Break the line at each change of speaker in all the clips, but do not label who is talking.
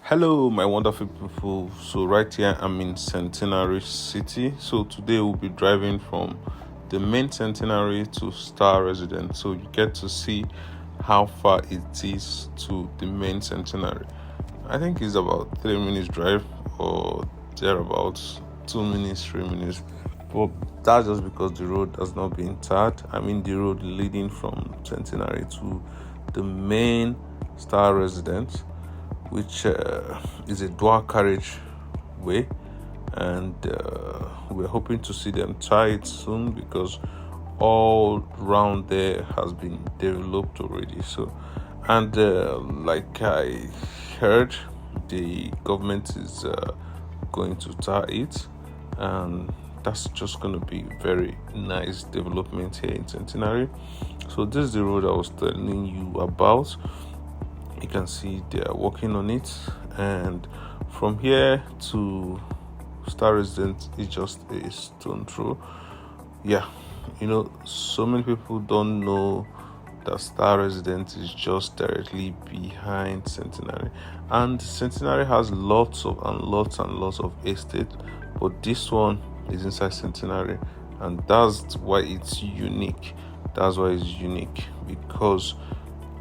Hello, my wonderful people. So, right here, I'm in Centenary City. So, today we'll be driving from the main Centenary to Star Residence. So, you get to see how far it is to the main Centenary. I think it's about 3 minutes drive or thereabouts, 2 minutes, 3 minutes. But that's just because the road has not been tarred. I mean, the road leading from Centenary to the main Star Residence, which is a dual carriage way, and we're hoping to see them tie it soon because all round there has been developed already. So, and like I heard, the government is going to tie it, and that's just going to be very nice development here in Centenary. So this is the road I was telling you about. You can see they are working on it, and from here to Star Residence is just a stone throw. Yeah, so many people don't know that Star Residence is just directly behind Centenary, and Centenary has lots of estate, but this one is inside Centenary, and that's why it's unique. Because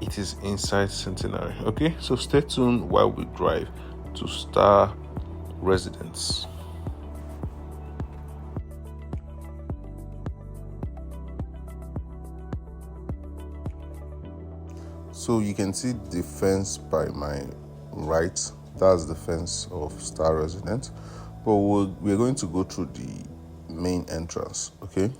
it is inside Centenary. Okay, so stay tuned while we drive to Star Residence. So you can see the fence by my right. That's the fence of Star Residence. But we're going to go through the main entrance. Okay.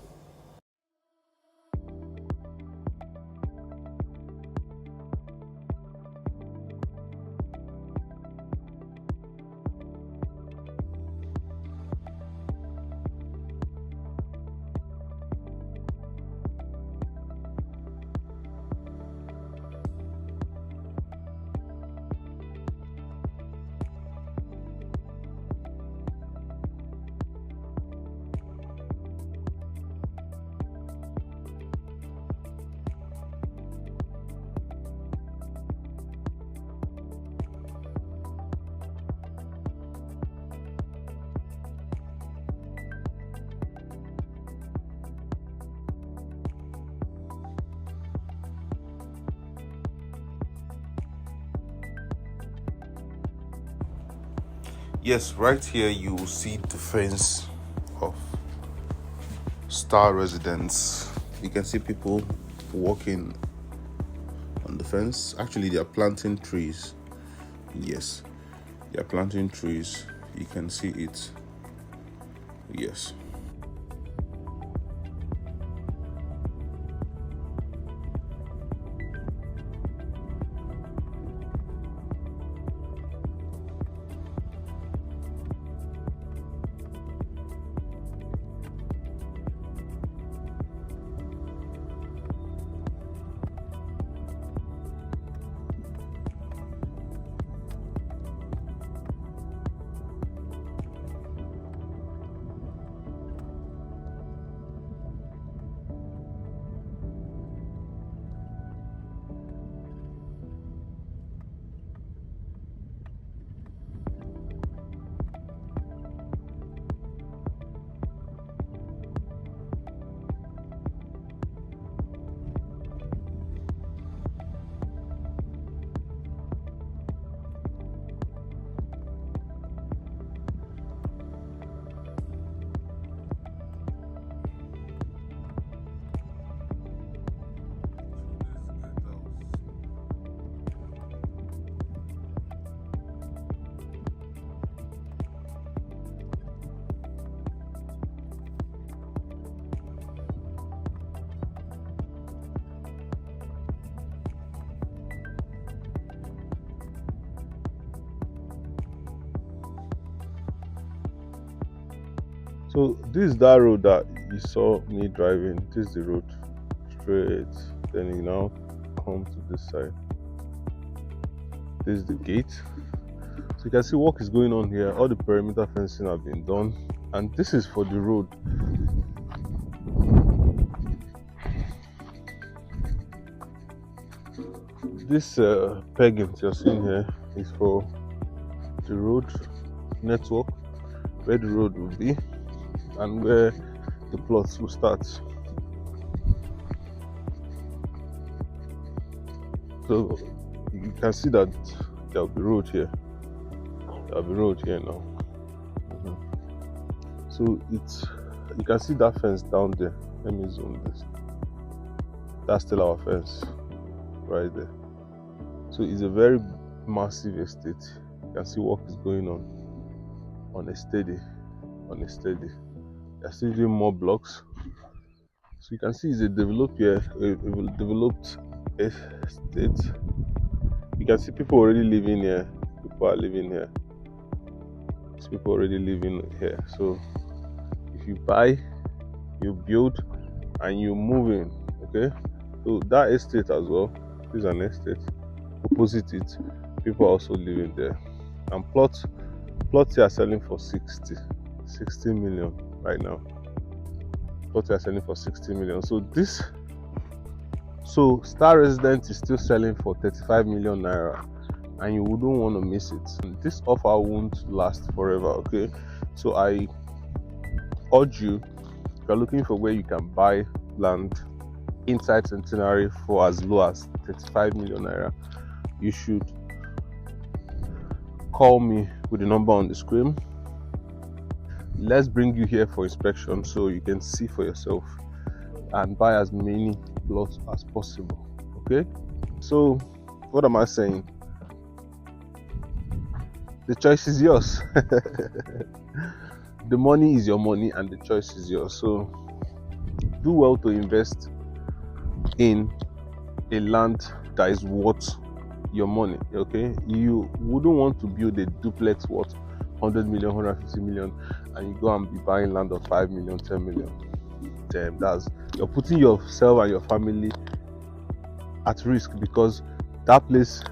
Yes, right here you will see the fence of Star Residence. You can see people walking on the fence. Actually, they are planting trees. Yes, they are planting trees. You can see it. Yes. So this is that road that you saw me driving. This is the road straight. Then you now come to this side. This is the gate. So you can see work is going on here. All the perimeter fencing have been done, and this is for the road. This pegging you're seeing here is for the road network, where the road will be, and where the plots will start. So you can see that there will be road here. There will be road here now. So you can see that fence down there. Let me zoom this. That's still our fence right there. So it's a very massive estate. You can see work is going on a steady. They're still doing more blocks. So you can see it's a developed estate. You can see people already living here. People are living here. There's people already living here. So if you buy, you build, and you move in, okay? So that estate as well is an estate. Opposite it, people are also living there. And plots here are selling for 60 million right now. Plots are selling for 60 million. So Star Resident is still selling for 35 million naira, and you wouldn't want to miss it. And this offer won't last forever, okay? So I urge you, if you're looking for where you can buy land inside Centenary for as low as 35 million naira, you should call me with the number on the screen. Let's bring you here for inspection so you can see for yourself and buy as many plots as possible, okay? So what am I saying? The choice is yours. The money is your money and the choice is yours. So do well to invest in a land that is worth your money, okay? You wouldn't want to build a duplex worth 100 million, 150 million, and you go and be buying land of 5 million, 10 million. Damn, you're putting yourself and your family at risk, because that place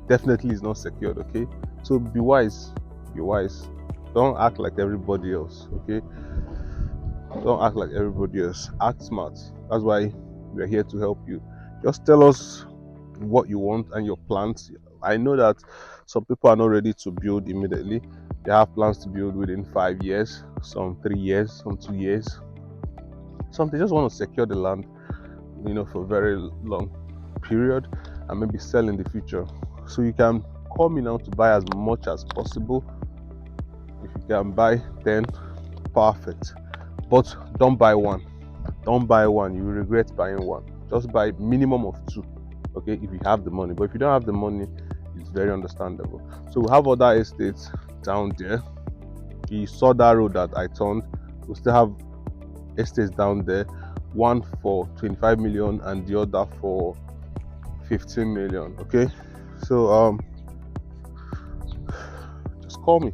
definitely is not secured, okay? So be wise. Don't act like everybody else, okay? Don't act like everybody else. Act smart. That's why we're here to help you. Just tell us what you want and your plans. I know that some people are not ready to build immediately. They have plans to build within 5 years, some 3 years, some 2 years. Some they just want to secure the land, for a very long period, and maybe sell in the future. So you can call me now to buy as much as possible. If you can buy 10, perfect. But don't buy one. You will regret buying one. Just buy minimum of 2, okay, if you have the money. But if you don't have the money, it's very understandable. So we have other estates down there. You saw that road that I turned. We still have estates down there, one for 25 million and the other for 15 million, okay? So just call me.